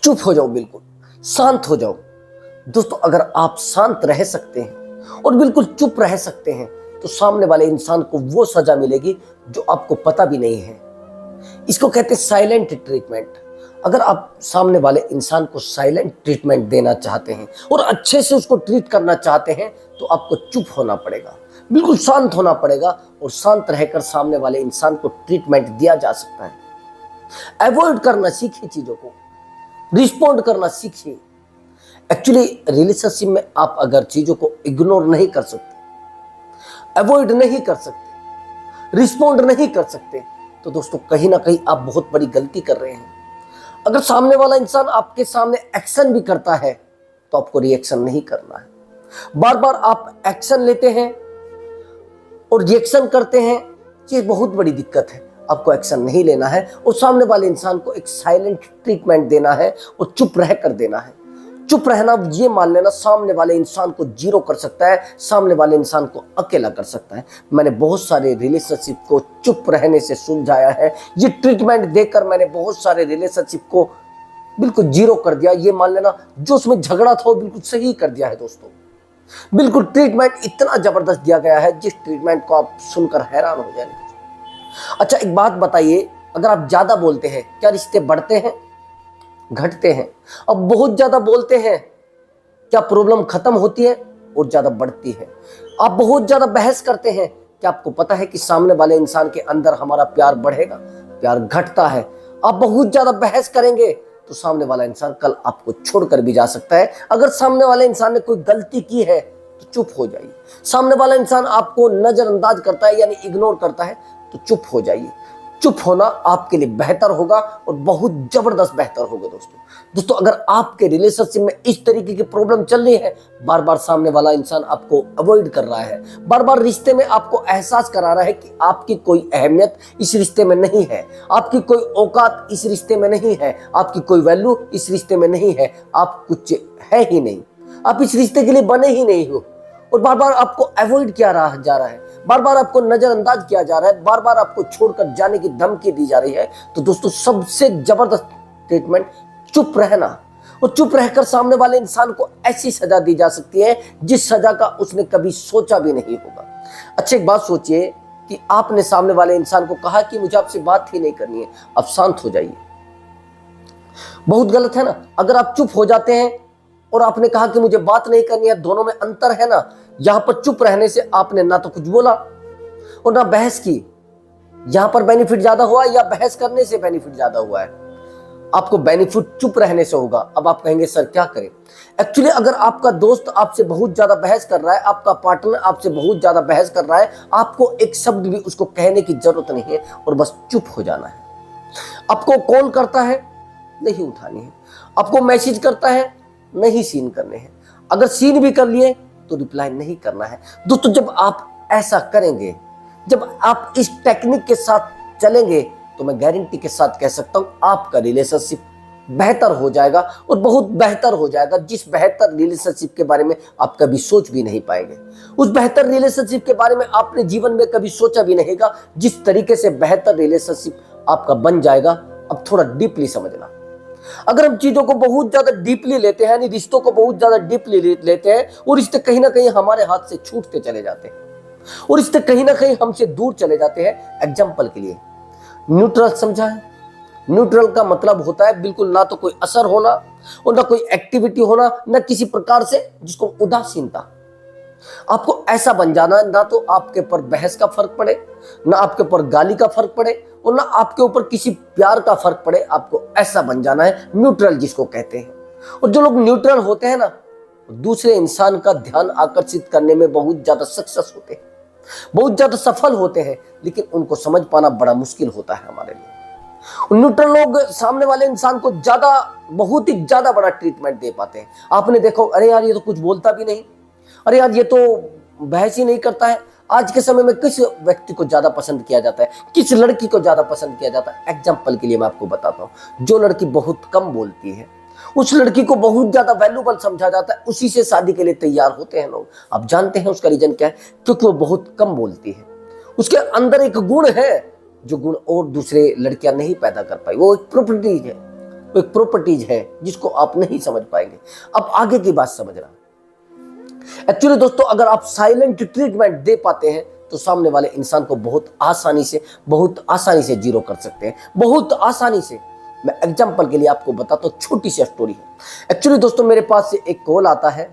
चुप हो जाओ, बिल्कुल शांत हो जाओ। दोस्तों, अगर आप शांत रह सकते हैं और बिल्कुल चुप रह सकते हैं तो सामने वाले इंसान को वो सजा मिलेगी जो आपको पता भी नहीं है। इसको कहते हैं साइलेंट ट्रीटमेंट। अगर आप सामने वाले इंसान को साइलेंट ट्रीटमेंट देना चाहते हैं और अच्छे से उसको ट्रीट करना चाहते हैं तो आपको चुप होना पड़ेगा, बिल्कुल शांत होना पड़ेगा और शांत रहकर सामने वाले इंसान को ट्रीटमेंट दिया जा सकता है। अवॉइड करना सीखिए, चीजों को रिस्पॉन्ड करना सीखिए। एक्चुअली रिलेशनशिप में आप अगर चीजों को इग्नोर नहीं कर सकते, अवॉइड नहीं कर सकते, रिस्पॉन्ड नहीं कर सकते तो दोस्तों कहीं ना कहीं आप बहुत बड़ी गलती कर रहे हैं। अगर सामने वाला इंसान आपके सामने एक्शन भी करता है तो आपको रिएक्शन नहीं करना है। बार बार आप एक्शन लेते हैं और रिएक्शन करते हैं, ये बहुत बड़ी दिक्कत है। आपको एक्शन नहीं लेना है और सामने वाले इंसान को एक साइलेंट ट्रीटमेंट देना है और चुप रह कर देना है। चुप रहना, ये मान लेना, सामने वाले इंसान को जीरो कर सकता है, सामने वाले इंसान को अकेला कर सकता है। मैंने बहुत सारे रिलेशनशिप को चुप रहने से सुलझाया है। ये ट्रीटमेंट देकर मैंने बहुत सारे रिलेशनशिप को बिल्कुल जीरो कर दिया। ये मान लेना, जो उसमें झगड़ा था वो बिल्कुल सही कर दिया है दोस्तों। बिल्कुल ट्रीटमेंट इतना जबरदस्त दिया गया है, जिस ट्रीटमेंट को आप सुनकर हैरान हो जाएंगे। अच्छा, एक बात बताइए, अगर आप ज्यादा बोलते हैं क्या रिश्ते बढ़ते हैं, घटते हैं? अब बहुत ज्यादा बोलते हैं क्या प्रॉब्लम खत्म होती है और ज्यादा बढ़ती है? आप बहुत ज्यादा बहस करते हैं, क्या आपको पता है कि सामने वाले इंसान के अंदर हमारा प्यार बढ़ेगा, प्यार घटता है? आप बहुत ज्यादा बहस करेंगे तो सामने वाला इंसान कल आपको छोड़कर भी जा सकता है। अगर सामने वाले इंसान ने कोई गलती की है तो चुप हो जाइए। सामने वाला इंसान आपको नजरअंदाज करता है यानी इग्नोर करता है तो चुप हो जाइए। चुप होना आपके लिए बेहतर होगा और बहुत जबरदस्त बेहतर होगा दोस्तों। अगर आपके रिलेशनशिप में इस तरीके की प्रॉब्लम चल रही है, बार बार सामने वाला इंसान आपको अवॉइड कर रहा है, बार बार रिश्ते में आपको एहसास करा रहा है कि आपकी कोई अहमियत इस रिश्ते में नहीं है, आपकी कोई औकात इस रिश्ते में नहीं है, आपकी कोई वैल्यू इस रिश्ते में नहीं है, आप कुछ है ही नहीं, आप इस रिश्ते के लिए बने ही नहीं हो, और बार बार आपको अवॉइड किया जा रहा है, बार बार आपको नजरअंदाज किया जा रहा है, बार बार आपको छोड़कर जाने की धमकी दी जा रही है, तो दोस्तों सबसे जबरदस्त ट्रीटमेंट चुप रहना। और चुप रहकर सामने वाले इंसान को ऐसी सजा दी जा सकती है जिस सजा का उसने कभी सोचा भी नहीं होगा। अच्छा, एक बात सोचिए कि आपने सामने वाले इंसान को कहा कि मुझे आपसे बात ही नहीं करनी है, अब शांत हो जाइए। बहुत गलत है ना? अगर आप चुप हो जाते हैं और आपने कहा कि मुझे बात नहीं करनी है, दोनों में अंतर है ना। यहां पर चुप रहने से आपने ना तो कुछ बोला और ना बहस की। यहां पर बेनिफिट ज्यादा हुआ या बहस करने से बेनिफिट ज्यादा हुआ है? आपको बेनिफिट चुप रहने से होगा। अब आप कहेंगे सर क्या करें? एक्चुअली अगर आपका दोस्त आपसे बहुत ज्यादा बहस कर रहा है, आपका पार्टनर आपसे बहुत ज्यादा बहस कर रहा है, आपको एक शब्द भी उसको कहने की जरूरत नहीं है और बस चुप हो जाना है। आपको कॉल करता है, नहीं उठानी है। आपको मैसेज करता है, नहीं सीन करने हैं। अगर सीन भी कर लिए तो रिप्लाई नहीं करना है। दोस्तों, जब आप ऐसा करेंगे, जब आप इस टेक्निक के साथ चलेंगे, तो मैं गारंटी के साथ कह सकता हूं आपका रिलेशनशिप बेहतर हो जाएगा और बहुत बेहतर हो जाएगा। जिस बेहतर रिलेशनशिप के बारे में आप कभी सोच भी नहीं पाएंगे, उस बेहतर रिलेशनशिप के बारे में आपने जीवन में कभी सोचा भी नहीं होगा। जिस तरीके से बेहतर रिलेशनशिप आपका बन जाएगा, अब थोड़ा डीपली समझना। अगर हम चीजों को बहुत ज्यादा डीपली लेते हैं, यानी रिश्तों को बहुत ज्यादा डीपली लेते हैं, और रिश्ते कहीं ना कहीं हमारे हाथ से छूटते चले जाते हैं और रिश्ते कहीं ना कहीं हमसे दूर चले जाते हैं। एग्जाम्पल के लिए न्यूट्रल समझा है? न्यूट्रल का मतलब होता है बिल्कुल ना तो कोई असर होना और ना कोई एक्टिविटी होना, ना किसी प्रकार से जिसको उदासीनता। आपको ऐसा बन जाना, ना तो आपके ऊपर बहस का फर्क पड़े, ना आपके ऊपर गाली का फर्क पड़े और ना आपके ऊपर किसी प्यार का फर्क पड़े। आपको ऐसा बन जाना है, न्यूट्रल जिसको कहते हैं। और जो लोग न्यूट्रल होते हैं ना, दूसरे इंसान का ध्यान आकर्षित करने में बहुत ज्यादा सक्सेस होते हैं, बहुत ज्यादा सफल होते हैं, लेकिन उनको समझ पाना बड़ा मुश्किल होता है हमारे लिए। न्यूट्रल लोग सामने वाले इंसान को ज्यादा, बहुत ही ज्यादा बड़ा ट्रीटमेंट दे पाते हैं। आपने देखो, अरे यार ये तो कुछ बोलता भी नहीं, अरे यार ये तो बहस ही नहीं करता है। आज के समय में किस व्यक्ति को ज्यादा पसंद किया जाता है, किस लड़की को ज्यादा पसंद किया जाता है? एग्जाम्पल के लिए मैं आपको बताता हूँ, जो लड़की बहुत कम बोलती है उस लड़की को बहुत ज्यादा वैल्यूबल समझा जाता है, उसी से शादी के लिए तैयार होते हैं लोग। आप जानते हैं उसका रीजन क्या है? क्योंकि वो बहुत कम बोलती है, उसके अंदर एक गुण है जो गुण और दूसरे लड़कियां नहीं पैदा कर पाई, वो एक प्रॉपर्टी है। वो एक प्रॉपर्टीज है जिसको आप नहीं समझ पाएंगे। अब आगे की बात समझना। एक्चुअली दोस्तों, अगर आप साइलेंट ट्रीटमेंट दे पाते हैं तो सामने वाले इंसान को बहुत आसानी से जीरो कर सकते हैं, बहुत आसानी से। मैं एग्जांपल के लिए आपको बताता हूं, छोटी सी स्टोरी है। एक्चुअली दोस्तों, मेरे पास से एक कॉल आता है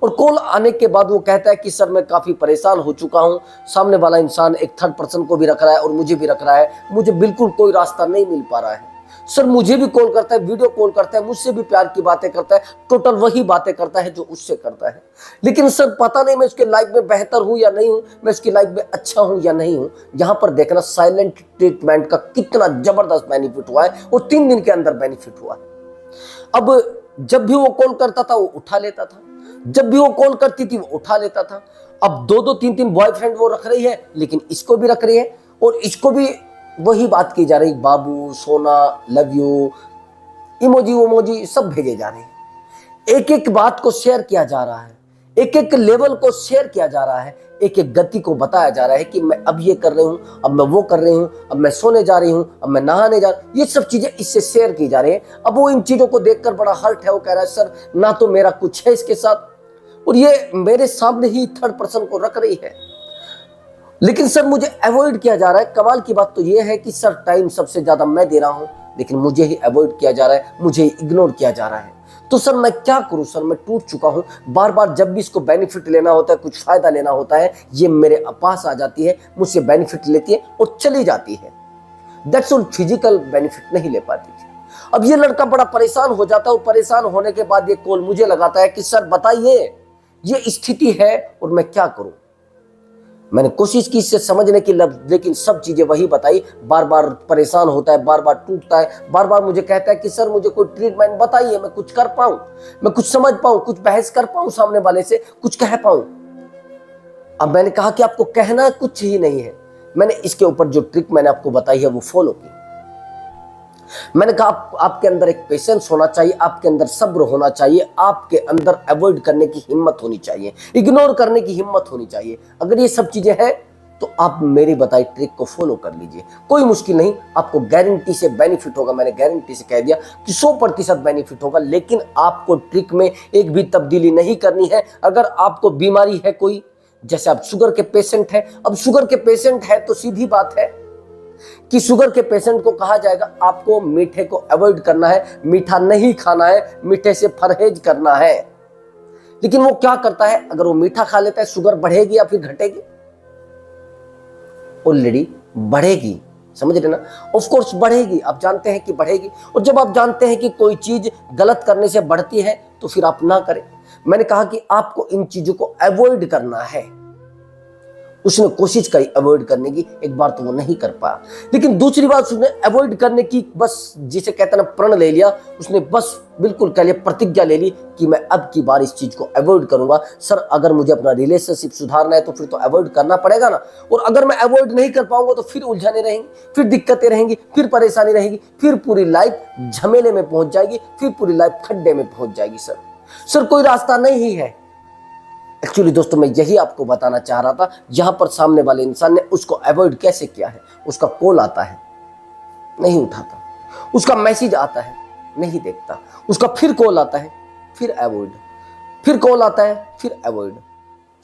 और कॉल आने के बाद वो कहता है कि सर मैं काफी परेशान हो चुका हूं, सामने वाला इंसान एक थर्ड पर्सन को भी रख रहा है और मुझे भी रख रहा है, मुझे बिल्कुल कोई रास्ता नहीं मिल पा रहा है। सर मुझे भी कॉल करता है, वीडियो कॉल करता है, मुझसे भी प्यार की बातें करता है, टोटल वही बातें करता है जो उससे करता है। लेकिन सर पता नहीं मैं उसके लाइफ में बेहतर हूं या नहीं हूं, मैं उसकी लाइफ में अच्छा हूं या नहीं हूं। यहां पर देखना साइलेंट ट्रीटमेंट का कितना जबरदस्त बेनिफिट हुआ है और 3 दिन के अंदर बेनिफिट हुआ है। अब जब भी वो कॉल करता था वो उठा लेता था, जब भी वो कॉल करती थी वो उठा लेता था। अब 2-2 3-3 बॉयफ्रेंड वो रख रही है, लेकिन इसको भी रख रही है और इसको भी वही बात की जा रही, बाबू, सोना, लव यू, इमोजी वोमोजी सब भेजे जा रहे हैं। एक एक बात को शेयर किया जा रहा है, एक एक लेवल को शेयर किया जा रहा है, एक एक गति को बताया जा रहा है कि मैं अब ये कर रही हूं, अब मैं वो कर रही हूं, अब मैं सोने जा रही हूं, अब मैं नहाने जा रही हूं। ये सब चीजें इससे शेयर की जा रही है। अब वो इन चीजों को देखकर बड़ा हर्ट है, वो कह रहा है सर ना तो मेरा कुछ है इसके साथ और ये मेरे सामने ही थर्ड पर्सन को रख रही है, लेकिन सर मुझे अवॉइड किया जा रहा है। कमाल की बात तो ये है कि सर टाइम सबसे ज्यादा मैं दे रहा हूं, लेकिन मुझे ही अवॉइड किया जा रहा है, मुझे ही इग्नोर किया जा रहा है। तो सर मैं क्या करूं सर, मैं टूट चुका हूं। बार बार जब भी इसको बेनिफिट लेना होता है, कुछ फायदा लेना होता है, ये मेरे पास आ जाती है, मुझसे बेनिफिट लेती है और चली जाती है। दैट्स ऑल, फिजिकल बेनिफिट नहीं ले पाती थी। अब ये लड़का बड़ा परेशान हो जाता है और परेशान होने के बाद ये कॉल मुझे लगाता है कि सर बताइए ये स्थिति है और मैं क्या करूं। मैंने कोशिश की इससे समझने की, लेकिन सब चीजें वही बताई। बार बार परेशान होता है, बार बार टूटता है, बार बार मुझे कहता है कि सर मुझे कोई ट्रीटमेंट बताइए, मैं कुछ कर पाऊं, मैं कुछ समझ पाऊं, कुछ बहस कर पाऊं, सामने वाले से कुछ कह पाऊं। अब मैंने कहा कि आपको कहना कुछ ही नहीं है। मैंने इसके ऊपर जो ट्रिक मैंने आपको बताई है वो फॉलो की। मैंने कहा आपके अंदर एक पेशेंस होना चाहिए, आपके अंदर सब्र होना चाहिए, आपके अंदर अवॉइड करने की हिम्मत होनी चाहिए, इग्नोर करने की हिम्मत होनी चाहिए। अगर ये सब चीजें हैं तो आप मेरी बताई ट्रिक को फॉलो कर लीजिए, कोई मुश्किल नहीं, आपको गारंटी से बेनिफिट होगा। मैंने गारंटी से कह दिया कि 100% बेनिफिट होगा, लेकिन आपको ट्रिक में एक भी तब्दीली नहीं करनी है। अगर आपको बीमारी है कोई, जैसे आप शुगर के पेशेंट हैं, अब शुगर के पेशेंट है तो सीधी बात है कि शुगर के पेशेंट को कहा जाएगा आपको मीठे को अवॉइड करना है, मीठा नहीं खाना है, मीठे से परहेज करना है। लेकिन वो क्या करता है, अगर वो मीठा खा लेता है शुगर बढ़ेगी या फिर घटेगी? ऑलरेडी बढ़ेगी, समझ रहे ना? ऑफ कोर्स बढ़ेगी, आप जानते हैं कि बढ़ेगी। और जब आप जानते हैं कि कोई चीज गलत करने से बढ़ती है तो फिर आप ना करें। मैंने कहा कि आपको इन चीजों को अवॉइड करना है। उसने कोशिश करी अवॉइड करने की, एक बार तो वो नहीं कर पाया, लेकिन दूसरी बात उसने अवॉइड करने की बस, जिसे कहते हैं ना, प्रण ले लिया। उसने बस बिल्कुल कह लिया, प्रतिज्ञा ले ली कि मैं अब की बार इस चीज को अवॉइड करूंगा। सर अगर मुझे अपना रिलेशनशिप सुधारना है तो फिर तो अवॉइड करना पड़ेगा ना, और अगर मैं अवॉइड नहीं कर पाऊंगा तो फिर उलझने रहेंगी, फिर दिक्कतें रहेंगी, फिर परेशानी रहेगी, फिर पूरी लाइफ झमेले में पहुंच जाएगी, फिर पूरी लाइफ खड्डे में पहुंच जाएगी। सर कोई रास्ता नहीं है। एक्चुअली दोस्तों मैं यही आपको बताना चाह रहा था। यहां पर सामने वाले इंसान ने उसको अवॉइड कैसे किया है। उसका कॉल आता है, नहीं उठाता, उसका मैसेज आता है, नहीं देखता, उसका फिर कॉल आता है, फिर अवॉइड, फिर कॉल आता है, फिर अवॉइड,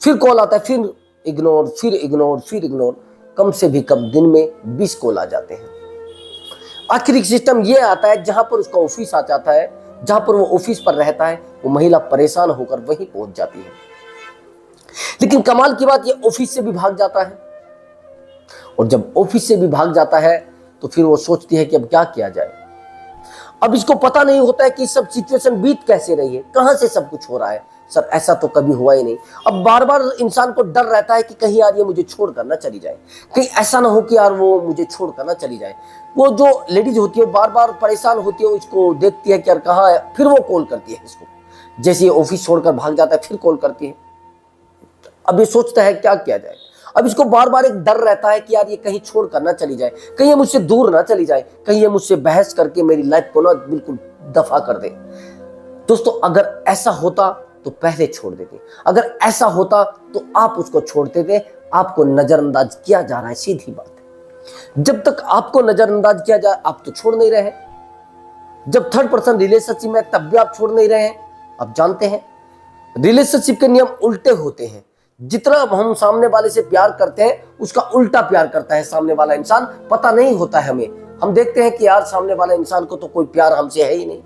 फिर कॉल आता है, फिर इग्नोर, फिर इग्नोर, फिर इग्नोर। कम से भी कम दिन में 20 कॉल आ जाते हैं। आखिरी सिस्टम यह आता है जहां पर उसका ऑफिस आ जाता है, जहां पर वो ऑफिस पर रहता है, वो महिला परेशान होकर वहीं पहुंच जाती है। लेकिन कमाल की बात, ये ऑफिस से भी भाग जाता है, और जब ऑफिस से भी भाग जाता है तो फिर वो सोचती है कि अब क्या किया जाए। अब इसको पता नहीं होता है कि सब सिचुएशन बीत कैसे रही है, कहां से सब कुछ हो रहा है। सर ऐसा तो कभी हुआ ही नहीं। अब बार बार इंसान को डर रहता है कि कहीं यार ये मुझे छोड़कर ना चली जाए, कहीं ऐसा ना हो कि यार वो मुझे छोड़कर ना चली जाए। वो जो लेडीज होती है बार बार परेशान होती है, इसको देखती है कि यार कहाँ है, फिर वो कॉल करती है इसको। जैसे ये ऑफिस छोड़कर भाग जाता है फिर कॉल करती है। अब ये सोचता है क्या किया जाए। अब इसको बार बार एक डर रहता है कि यार ये कहीं छोड़ कर ना चली जाए, कहीं ये मुझसे दूर ना चली जाए, कहीं ये मुझसे बहस करके मेरी लाइफ को ना बिल्कुल दफा कर दे। दोस्तों अगर ऐसा होता तो पहले छोड़ देते, अगर ऐसा होता तो आप उसको छोड़ते थे। आपको नजरअंदाज किया जा रहा है, सीधी बात है। जब तक आपको नजरअंदाज किया जाए आप तो छोड़ नहीं रहे। जब थर्ड पर्सन रिलेशनशिप में तब भी आप छोड़ नहीं रहे हैं। आप जानते हैं रिलेशनशिप के नियम उल्टे होते हैं। जितना हम सामने वाले से प्यार करते हैं उसका उल्टा प्यार करता है सामने वाला इंसान, पता नहीं होता है हमें। हम देखते हैं कि यार सामने वाले इंसान को तो कोई प्यार हमसे है ही नहीं,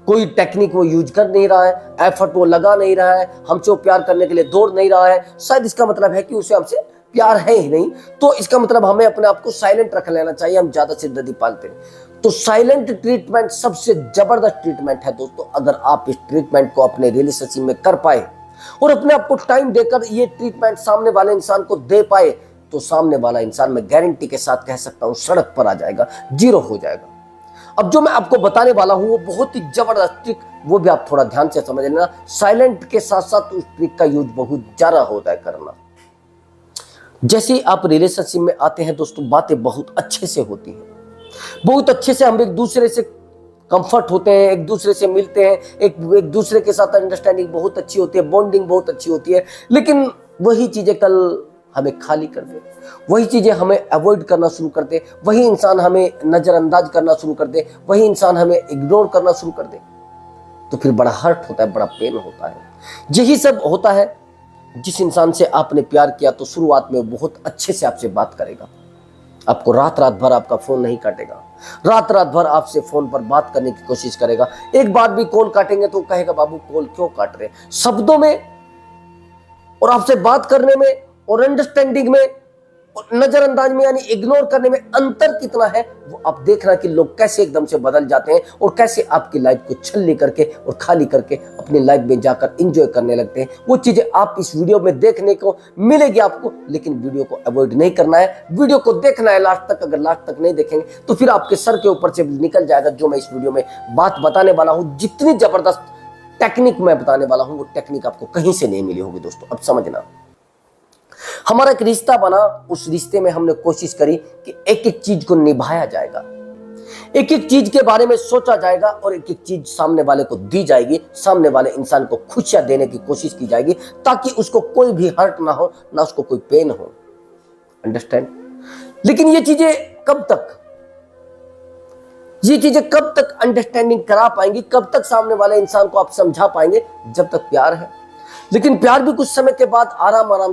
कोई टेक्निक वो यूज कर नहीं रहा है, एफर्ट वो लगा नहीं रहा है, हमसे वो प्यार करने के लिए दौड़ नहीं रहा है। शायद इसका मतलब है कि उसे हमसे प्यार है ही नहीं। तो इसका मतलब हमें अपने आप को साइलेंट रख लेना चाहिए। हम ज्यादा सिरदर्दी पालते हैं। तो साइलेंट ट्रीटमेंट सबसे जबरदस्त ट्रीटमेंट है दोस्तों। अगर आप इस ट्रीटमेंट को अपने रिलेशनशिप में कर पाए और अपने आप को टाइम देकर ये ट्रीटमेंट सामने वाले इंसान को दे पाए, तो सामने वाला इंसान मैं गारंटी के साथ कह सकता हूं सड़क पर आ जाएगा, जीरो हो जाएगा। अब जो मैं आपको बताने वाला हूं वो बहुत ही जबरदस्त ट्रिक, वो भी आप थोड़ा ध्यान से समझ लेना। साइलेंट के साथ साथ उस ट्रिक का यूज बहुत ज्यादा होता है करना। जैसे आप रिलेशनशिप में आते हैं दोस्तों, बातें बहुत अच्छे से होती हैं, बहुत अच्छे से हम एक दूसरे से कंफर्ट होते हैं, एक दूसरे से मिलते हैं, एक दूसरे के साथ अंडरस्टैंडिंग बहुत अच्छी होती है, बॉन्डिंग बहुत अच्छी होती है। लेकिन वही चीजें कल हमें खाली कर दे, वही चीजें हमें अवॉइड करना शुरू कर दे, वही इंसान हमें नजरअंदाज करना शुरू कर दे, वही इंसान हमें इग्नोर करना शुरू कर दे, तो फिर बड़ा हर्ट होता है, बड़ा पेन होता है। यही सब होता है। जिस इंसान से आपने प्यार किया तो शुरुआत में बहुत अच्छे से आपसे बात करेगा, आपको रात रात भर आपका फोन नहीं काटेगा, रात रात भर आपसे फोन पर बात करने की कोशिश करेगा। एक बार भी कॉल काटेंगे तो कहेगा बाबू कॉल क्यों काट रहे, शब्दों में और आपसे बात करने में और अंडरस्टैंडिंग में और नजरअंदाज में यानी इग्नोर करने में अंतर कितना है, वो आप देख रहे हैं कि लोग कैसे एकदम से बदल जाते हैं और कैसे आपकी लाइफ को छलनी करके और खाली करके अपनी लाइफ में जाकर एंजॉय करने लगते हैं। वो चीजें आप इस वीडियो में देखने को मिलेगी आपको, लेकिन वीडियो को अवॉइड नहीं करना है, वीडियो को देखना है लास्ट तक। अगर लास्ट तक नहीं देखेंगे तो फिर आपके सर के ऊपर से निकल जाएगा जो मैं इस वीडियो में बात बताने वाला हूं। जितनी जबरदस्त टेक्निक मैं बताने वाला हूं वो टेक्निक आपको कहीं से नहीं मिली होगी दोस्तों। अब समझना, हमारा एक रिश्ता बना, उस रिश्ते में हमने कोशिश करी कि एक एक चीज को निभाया जाएगा, एक एक चीज के बारे में सोचा जाएगा और एक एक चीज सामने वाले को दी जाएगी, सामने वाले इंसान को खुशियां देने की कोशिश की जाएगी ताकि उसको कोई भी हर्ट ना हो, ना उसको कोई पेन हो। अंडरस्टैंड? लेकिन ये चीजें कब तक अंडरस्टैंडिंग करा पाएंगी, कब तक सामने वाले इंसान को आप समझा पाएंगे? जब तक प्यार है। लेकिन प्यार भी कुछ समय के बाद आराम आराम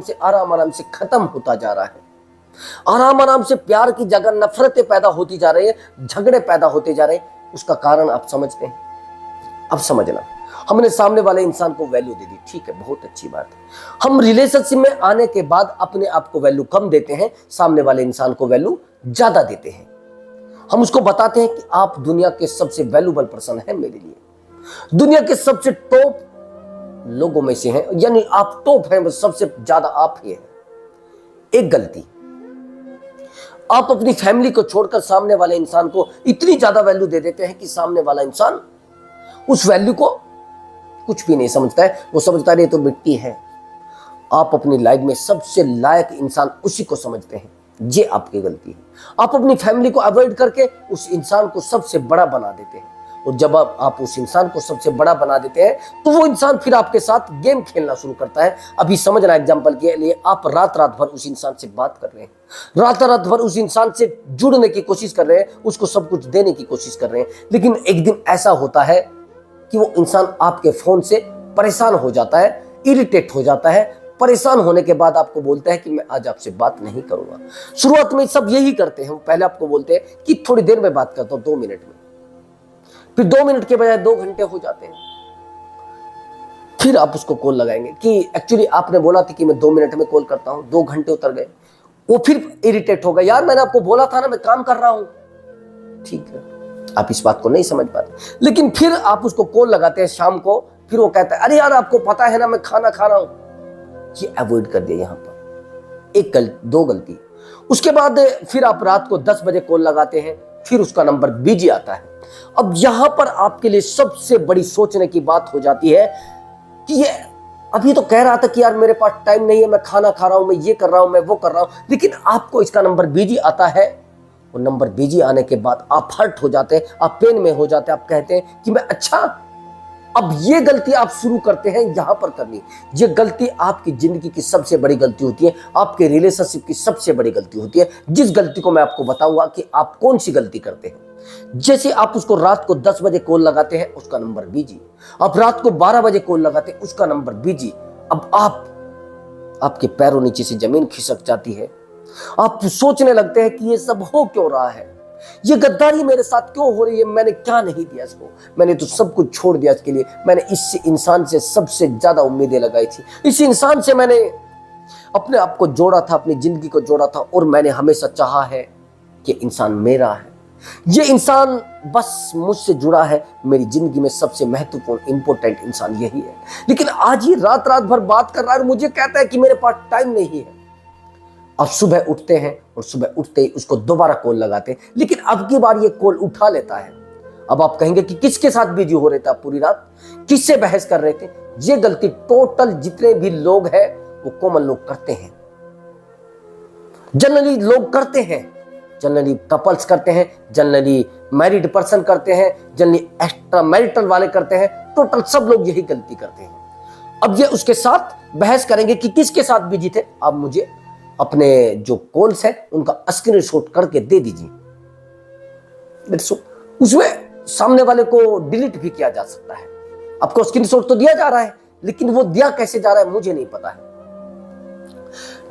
से खत्म होता जा रहा है। आराम से प्यार की जगह नफरतें पैदा होती जा रही है, झगड़े पैदा होते जा रहे हैं। उसका कारण आप समझते हैं? अब समझना, हमने सामने वाले इंसान को वैल्यू दे दी, ठीक है, बहुत अच्छी बात है। हम रिलेशनशिप में आने के बाद अपने आप को वैल्यू कम देते हैं, सामने वाले इंसान को वैल्यू ज्यादा देते हैं। हम उसको बताते हैं कि आप दुनिया के सबसे वैल्यूबल पर्सन हैं मेरे लिए, दुनिया के सबसे टॉप लोगों में से हैं, यानी आप टॉप हैं, सबसे ज्यादा आप ही हैं। एक गलती, आप अपनी फैमिली को छोड़कर सामने वाले इंसान को इतनी ज्यादा वैल्यू दे देते हैं कि सामने वाला इंसान उस वैल्यू को कुछ भी नहीं समझता है, वो समझता है ये तो मिट्टी है। आप अपनी लाइफ में सबसे लायक इंसान उसी को समझते हैं, ये आपकी गलती है। आप अपनी फैमिली को अवॉइड करके उस इंसान को सबसे बड़ा बना देते हैं, और जब आप उस इंसान को सबसे बड़ा बना देते हैं तो वो इंसान फिर आपके साथ गेम खेलना शुरू करता है। अभी समझना, एग्जांपल के लिए आप रात भर उस इंसान से बात कर रहे हैं, रात भर उस इंसान से जुड़ने की कोशिश कर रहे हैं, उसको सब कुछ देने की कोशिश कर रहे हैं, लेकिन एक दिन ऐसा होता है कि वो इंसान आपके फोन से परेशान हो जाता है, इरिटेट हो जाता है। परेशान होने के बाद आपको बोलता है कि मैं आज आपसे बात नहीं करूंगा। शुरुआत में सब यही करते हैं, पहले आपको बोलते हैं कि थोड़ी देर में बात करता हूं, 2 मिनट में, फिर 2 मिनट के बजाय 2 घंटे हो जाते हैं। फिर आप उसको कॉल लगाएंगे कि एक्चुअली आपने बोला था कि मैं 2 मिनट में कॉल करता हूं, 2 घंटे उतर गए। वो फिर इरिटेट होगा, यार मैंने आपको बोला था ना मैं काम कर रहा हूं। ठीक है, आप इस बात को नहीं समझ पाते, लेकिन फिर आप उसको कॉल लगाते हैं शाम को, फिर वो कहता है अरे यार आपको पता है ना मैं खाना खा रहा हूं। ये अवॉइड कर दिया यहां पर, 2 गलती। उसके बाद फिर आप रात को 10 बजे कॉल लगाते हैं, फिर उसका नंबर बिजी आता है। अब यहां पर आपके लिए सबसे बड़ी सोचने की बात हो जाती है कि ये अभी तो कह रहा था कि यार मेरे पास टाइम नहीं है, मैं खाना खा रहा हूं, मैं ये कर रहा हूं, मैं वो कर रहा हूं, लेकिन आपको इसका नंबर बिजी आता है। और नंबर बिजी आने के बाद आप हर्ट हो जाते हैं, आप पेन में हो जाते हैं, आप कहते हैं कि मैं अच्छा अब ये गलती आप शुरू करते हैं यहां पर करनी। ये गलती आपकी जिंदगी की सबसे बड़ी गलती होती है, आपके रिलेशनशिप की सबसे बड़ी गलती होती है। जिस गलती को मैं आपको बताऊंगा कि आप कौन सी गलती करते हैं। जैसे आप उसको रात को 10 बजे कॉल लगाते हैं, उसका नंबर बिजी। आप रात को 12 बजे कॉल लगाते हैं, उसका नंबर बिजी। अब आपके पैरों नीचे से जमीन खिसक जाती है। आप सोचने लगते हैं कि ये सब हो क्यों रहा है, ये गद्दारी मेरे साथ क्यों हो रही है, मैंने क्या नहीं दिया इसको, मैंने तो सब कुछ छोड़ दिया इसके लिए, मैंने इस इंसान से सबसे ज्यादा उम्मीदें लगाई थी, इस इंसान से मैंने अपने आप को जोड़ा था, अपनी जिंदगी को जोड़ा था, और मैंने हमेशा चाहा है कि इंसान मेरा है, ये इंसान बस मुझसे जुड़ा है, मेरी जिंदगी में सबसे महत्वपूर्ण इंपॉर्टेंट इंसान यही है। लेकिन आज ये रात रात भर बात कर रहा है और मुझे कहता है कि मेरे पास टाइम नहीं है। अब सुबह उठते हैं और सुबह उठते ही उसको दोबारा कॉल लगाते हैं, लेकिन अब की बार ये कॉल उठा लेता है। अब आप कहेंगे कि किसके साथ बिजी हो रहे थे आप पूरी रात, किससे बहस कर रहे थे। ये गलती टोटल जितने भी लोग हैं वो कॉमन लोग करते हैं, जनरली लोग करते हैं, जनरली कपल्स करते हैं, जनरली मैरिड पर्सन करते हैं, जनरली एक्स्ट्रा मैरिटल वाले करते हैं, टोटल सब लोग यही गलती करते हैं। अब ये उसके साथ बहस करेंगे कि किसके साथ बिजी थे, अब मुझे अपने जो कॉल्स है उनका स्क्रीनशॉट करके दे दीजिए। उसमें सामने वाले को डिलीट भी किया जा सकता है। आपको स्क्रीनशॉट तो दिया जा रहा है, लेकिन वो दिया कैसे जा रहा है मुझे नहीं पता है।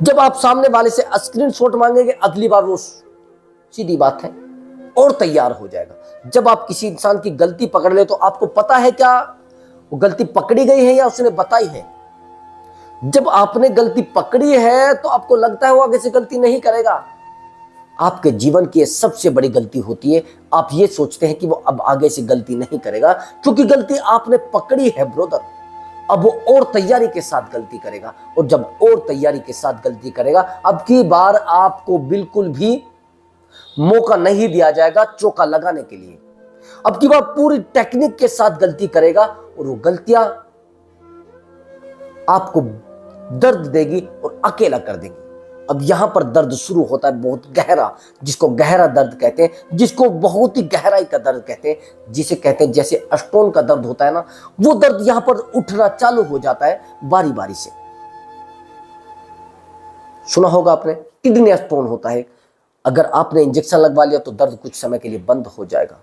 जब आप सामने वाले से स्क्रीनशॉट मांगेंगे, अगली बार वो सीधी बात है और तैयार हो जाएगा। जब आप किसी इंसान की गलती पकड़ ले तो आपको पता है क्या वो गलती पकड़ी गई है या उसने बताई है। जब आपने गलती पकड़ी है तो आपको लगता है वो आगे से गलती नहीं करेगा। आपके जीवन की सबसे बड़ी गलती होती है, आप ये सोचते हैं कि वो अब आगे से गलती नहीं करेगा, क्योंकि गलती आपने पकड़ी है ब्रदर। अब वो और तैयारी के साथ गलती करेगा, और जब और तैयारी के साथ गलती करेगा, अब की बार आपको बिल्कुल भी मौका नहीं दिया जाएगा चौका लगाने के लिए। अब की बार पूरी टेक्निक के साथ गलती करेगा, और वो गलतियां आपको दर्द देगी और अकेला कर देगी। अब यहां पर दर्द शुरू होता है बहुत गहरा, जिसको गहरा दर्द कहते हैं, जिसको बहुत ही गहराई का दर्द कहते हैं, जिसे कहते हैं जैसे स्टोन का दर्द होता है ना, वो दर्द यहां पर उठना चालू हो जाता है बारी बारी से। सुना होगा आपने, किडनी स्टोन होता है। अगर आपने इंजेक्शन लगवा लिया तो दर्द कुछ समय के लिए बंद हो जाएगा,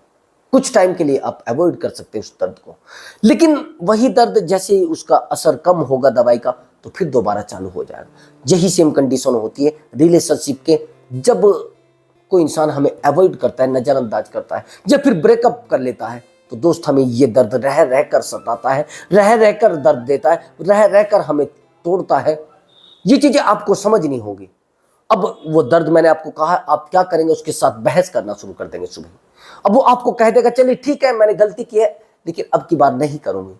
कुछ टाइम के लिए आप अवॉइड कर सकते हैं उस दर्द को, लेकिन वही दर्द जैसे ही उसका असर कम होगा दवाई का तो फिर दोबारा चालू हो जाएगा। यही सेम कंडीशन होती है रिलेशनशिप के। जब कोई इंसान हमें अवॉइड करता है, नजरअंदाज करता है, या फिर ब्रेकअप कर लेता है, तो दोस्त हमें ये दर्द रह रह कर सताता है, रह रह कर दर्द देता है, रह रह कर हमें तोड़ता है। ये चीजें आपको समझ नहीं होगी। अब वो दर्द मैंने आपको कहा, आप क्या करेंगे, उसके साथ बहस करना शुरू कर देंगे सुबह। अब वो आपको कह देगा चलिए ठीक है मैंने गलती की है, लेकिन अब की बार नहीं करूंगी।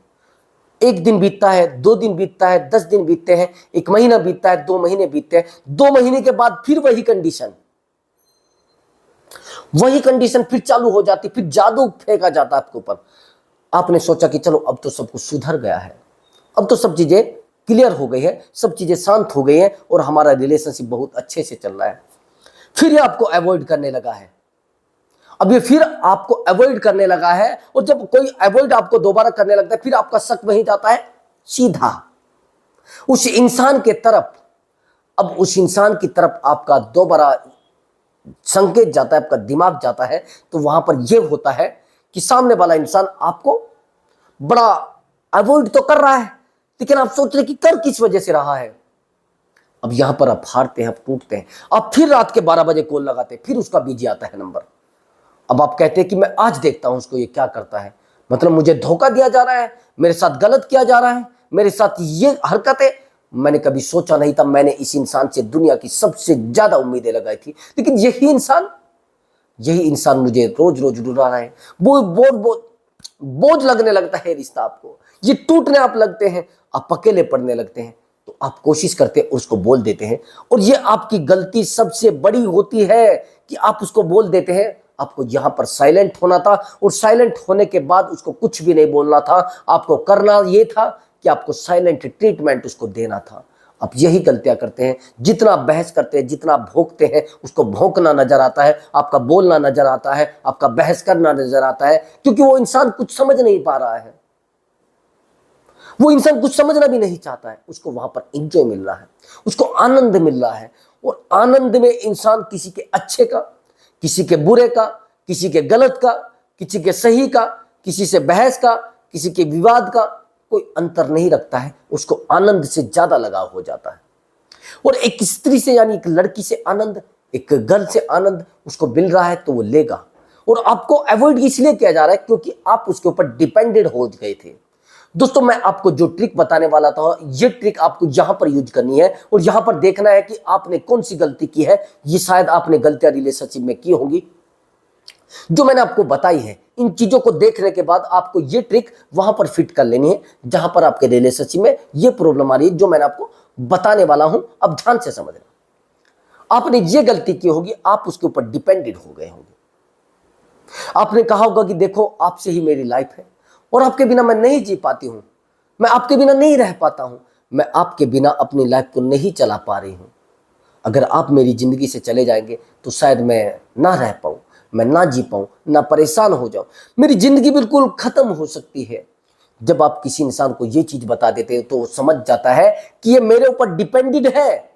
एक दिन बीतता है, 2 दिन बीतता है, 10 दिन बीतते हैं, 1 महीना बीतता है, 2 महीने बीतते हैं, 2 महीने के बाद फिर वही कंडीशन फिर चालू हो जाती, फिर जादू फेंका जाता है आपके ऊपर। आपने सोचा कि चलो अब तो सब कुछ सुधर गया है, अब तो सब चीजें क्लियर हो गई है, सब चीजें शांत हो गई है और हमारा रिलेशनशिप बहुत अच्छे से चल रहा है। फिर ये आपको अवॉइड करने लगा है। अब ये फिर आपको अवॉइड करने लगा है, और जब कोई अवॉइड आपको दोबारा करने लगता है, फिर आपका शक वहीं जाता है सीधा उस इंसान के तरफ। अब उस इंसान की तरफ आपका दोबारा संकेत जाता है, आपका दिमाग जाता है, तो वहां पर यह होता है कि सामने वाला इंसान आपको बड़ा अवॉइड तो कर रहा है, लेकिन आप सोच रहे कि कर किस वजह से रहा है। अब यहां पर आप हारते हैं, आप टूटते हैं। आप फिर रात के 12 बजे कॉल लगाते हैं, फिर उसका बिजी आता है नंबर। अब आप कहते हैं कि मैं आज देखता हूं उसको ये क्या करता है, मतलब मुझे धोखा दिया जा रहा है, मेरे साथ गलत किया जा रहा है, मेरे साथ ये हरकतें। मैंने कभी सोचा नहीं था, मैंने इस इंसान से दुनिया की सबसे ज्यादा उम्मीदें लगाई थी, लेकिन यही इंसान मुझे रोज रोज रुला रहा है। बोझ लगने लगता है रिश्ता, आपको ये टूटने आप लगते हैं, आप अकेले पड़ने लगते हैं, तो आप कोशिश करते हैं उसको बोल देते हैं। और ये आपकी गलती सबसे बड़ी होती है कि आप उसको बोल देते हैं। आपको यहां पर साइलेंट होना था, और साइलेंट होने के बाद उसको कुछ भी नहीं बोलना था। आपको करना यह था कि आपको साइलेंट ट्रीटमेंट उसको देना था। आप यही गलतियां करते हैं, जितना बहस करते हैं, जितना भोंकते हैं, उसको भोंकना नजर आता है, आपका बोलना नजर आता है, आपका बहस करना नजर आता है, क्योंकि वो इंसान कुछ समझ नहीं पा रहा है। वो इंसान कुछ समझना भी नहीं चाहता है, उसको वहां पर एंजॉय मिल रहा है, उसको आनंद मिल रहा है। और आनंद में इंसान किसी के अच्छे का, किसी के बुरे का, किसी के गलत का, किसी के सही का, किसी से बहस का, किसी के विवाद का कोई अंतर नहीं रखता है, उसको आनंद से ज्यादा लगाव हो जाता है। और एक स्त्री से यानी एक लड़की से आनंद, एक गर्ल से आनंद उसको मिल रहा है तो वो लेगा। और आपको अवॉइड इसलिए किया जा रहा है क्योंकि आप उसके ऊपर डिपेंडेंट हो गए थे। दोस्तों मैं आपको जो ट्रिक बताने वाला था, ये ट्रिक आपको यहां पर यूज करनी है और यहां पर देखना है कि आपने कौन सी गलती की है। ये शायद आपने गलतियां रिलेशनशिप में की होंगी जो मैंने आपको बताई है। इन चीजों को देखने के बाद आपको ये ट्रिक वहां पर फिट कर लेनी है जहां पर आपके रिलेशनशिप में ये प्रॉब्लम आ रही है जो मैंने आपको बताने वाला हूं। अब ध्यान से समझना। आपने ये गलती की होगी, आप उसके ऊपर डिपेंडेंट हो गए होंगे। आपने कहा होगा कि देखो आपसे ही मेरी लाइफ है और आपके बिना मैं नहीं जी पाती हूं, मैं आपके बिना नहीं रह पाता हूं, मैं आपके बिना अपनी लाइफ को नहीं चला पा रही हूं। अगर आप मेरी जिंदगी से चले जाएंगे तो शायद मैं ना रह पाऊं, मैं ना जी पाऊं, ना परेशान हो जाऊं, मेरी जिंदगी बिल्कुल खत्म हो सकती है। जब आप किसी इंसान को ये चीज बता देते हैं तो वो समझ जाता है कि ये मेरे ऊपर डिपेंडेड है,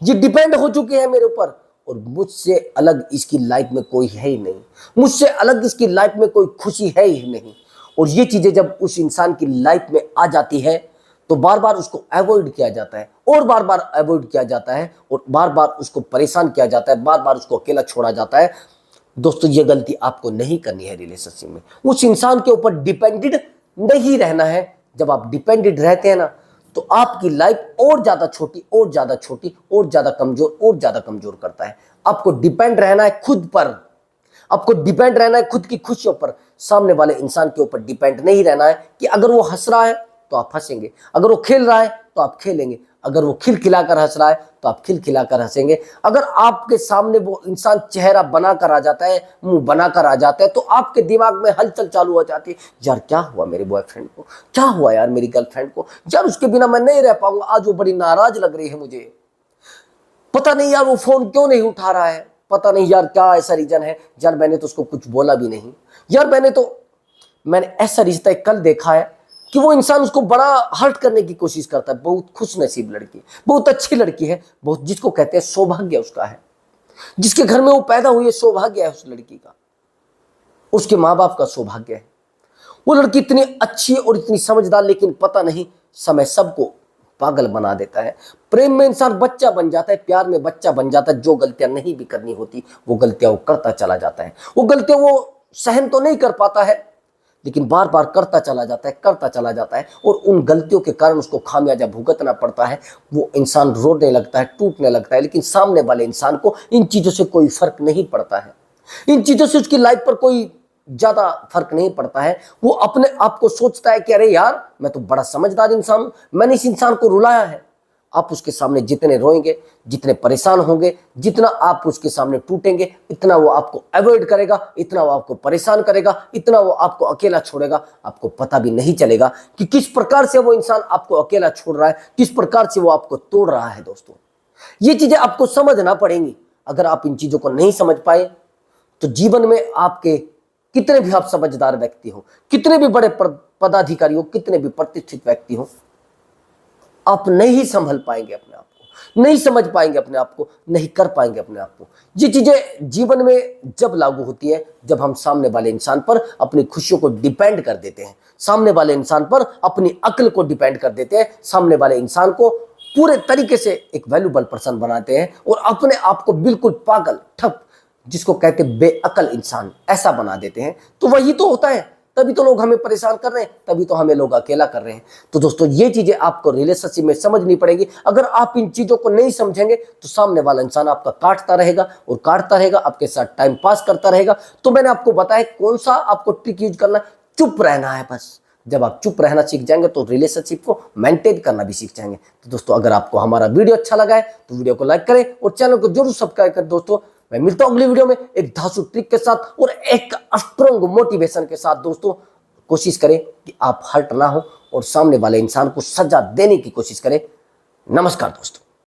ये डिपेंड हो चुके हैं मेरे ऊपर और मुझसे अलग इसकी लाइफ में कोई है ही नहीं, मुझसे अलग इसकी लाइफ में कोई खुशी है ही नहीं। और ये चीजें जब उस इंसान की लाइफ में आ जाती है तो बार बार उसको अवॉइड किया जाता है और बार बार अवॉइड किया जाता है और बार बार उसको परेशान किया जाता है, बार बार उसको अकेला छोड़ा जाता है। दोस्तों ये गलती आपको नहीं करनी है रिलेशनशिप में। उस इंसान के ऊपर डिपेंडेड नहीं रहना है। जब आप डिपेंडेड रहते हैं ना तो आपकी लाइफ और ज्यादा छोटी और ज्यादा छोटी और ज्यादा कमजोर और ज्यादा कमजोर करता है। आपको डिपेंड रहना है खुद पर, आपको डिपेंड रहना है खुद की खुशियों पर, सामने वाले इंसान के ऊपर डिपेंड नहीं रहना है कि अगर वो हंस रहा है तो आप हंसेंगे, अगर वो खेल रहा है तो आप खेलेंगे, अगर वो खिलखिलाकर हंस रहा है तो आप खिलखिलाकर हंसेंगे। अगर आपके सामने वो इंसान चेहरा बनाकर आ जाता है, मुंह बनाकर आ जाता है तो आपके दिमाग में हलचल चालू हो जाती है, यार क्या हुआ मेरे बॉयफ्रेंड को, क्या हुआ यार मेरी गर्लफ्रेंड को, यार उसके बिना मैं नहीं रह पाऊंगा, आज वो बड़ी नाराज लग रही है मुझे, पता नहीं यार वो फोन क्यों नहीं उठा रहा है, पता नहीं यार क्या ऐसा रीजन है, यार मैंने तो उसको कुछ बोला भी नहीं, यार मैंने ऐसा रिश्ता कल देखा है कि वो इंसान उसको बड़ा हर्ट करने की कोशिश करता है। बहुत खुश नसीब लड़की, बहुत अच्छी लड़की है, बहुत जिसको कहते हैं सौभाग्य उसका है, जिसके घर में वो पैदा हुई है सौभाग्य है उस लड़की का, उसके माँ बाप का सौभाग्य है। वो लड़की इतनी अच्छी और इतनी समझदार, लेकिन पता नहीं समय सबको पागल बना देता है। प्रेम में इंसान बच्चा बन जाता है, प्यार में बच्चा बन जाता है। जो गलतियां नहीं भी करनी होती वो गलतियां वो करता चला जाता है। वो गलतियां वो सहन तो नहीं कर पाता है लेकिन बार बार करता चला जाता है, करता चला जाता है और उन गलतियों के कारण उसको खामियाजा भुगतना पड़ता है। वो इंसान रोने लगता है, टूटने लगता है, लेकिन सामने वाले इंसान को इन चीजों से कोई फर्क नहीं पड़ता है, इन चीजों से उसकी लाइफ पर कोई ज्यादा फर्क नहीं पड़ता है। वो अपने आप को सोचता है कि अरे यार मैं तो बड़ा समझदार इंसान हूं, मैंने इस इंसान को रुलाया है। आप उसके सामने जितने रोएंगे, जितने परेशान होंगे, जितना आप उसके सामने टूटेंगे, इतना वो आपको अवॉइड करेगा, इतना वो आपको परेशान करेगा, इतना वो आपको अकेला छोड़ेगा। आपको पता भी नहीं चलेगा कि किस प्रकार से वो इंसान आपको अकेला छोड़ रहा है, किस प्रकार से वो आपको तोड़ रहा है। दोस्तों ये चीजें आपको समझना पड़ेंगी। अगर आप इन चीजों को नहीं समझ पाए तो जीवन में आपके कितने भी आप समझदार व्यक्ति हो, कितने भी बड़े पदाधिकारी हो, कितने भी प्रतिष्ठित व्यक्ति हो, आप नहीं संभल पाएंगे अपने आप को, नहीं समझ पाएंगे अपने आप को, नहीं कर पाएंगे अपने आप को। ये चीजें जीवन में जब लागू होती है जब हम सामने वाले इंसान पर अपनी खुशियों को डिपेंड कर देते हैं, सामने वाले इंसान पर अपनी अक्ल को डिपेंड कर देते हैं, सामने वाले इंसान को पूरे तरीके से एक वैल्यूबल पर्सन बनाते हैं और अपने आप को बिल्कुल पागल ठप, जिसको कहते हैं बेअकल इंसान, ऐसा बना देते हैं। तो वही तो होता है, तभी तो लोग हमें परेशान कर रहे हैं, तभी तो हमें लोग अकेला कर रहे हैं। तो दोस्तों ये चीजें आपको रिलेशनशिप में समझनी पड़ेगी। अगर आप इन चीजों को नहीं समझेंगे तो सामने वाला इंसान आपका काटता रहेगा और काटता रहेगा, आपके साथ टाइम पास करता रहेगा। तो मैंने आपको बताया कौन सा आपको ट्रिक यूज करना है, चुप रहना है बस। जब आप चुप रहना सीख जाएंगे तो रिलेशनशिप को मेंटेन करना भी सीख जाएंगे। तो दोस्तों अगर आपको हमारा वीडियो अच्छा लगा है तो वीडियो को लाइक करें और चैनल को जरूर सब्सक्राइब करें। दोस्तों मैं मिलता हूं अगली वीडियो में एक धांसू ट्रिक के साथ और एक स्ट्रॉन्ग मोटिवेशन के साथ। दोस्तों कोशिश करें कि आप हर्ट ना हो और सामने वाले इंसान को सजा देने की कोशिश करें। नमस्कार दोस्तों।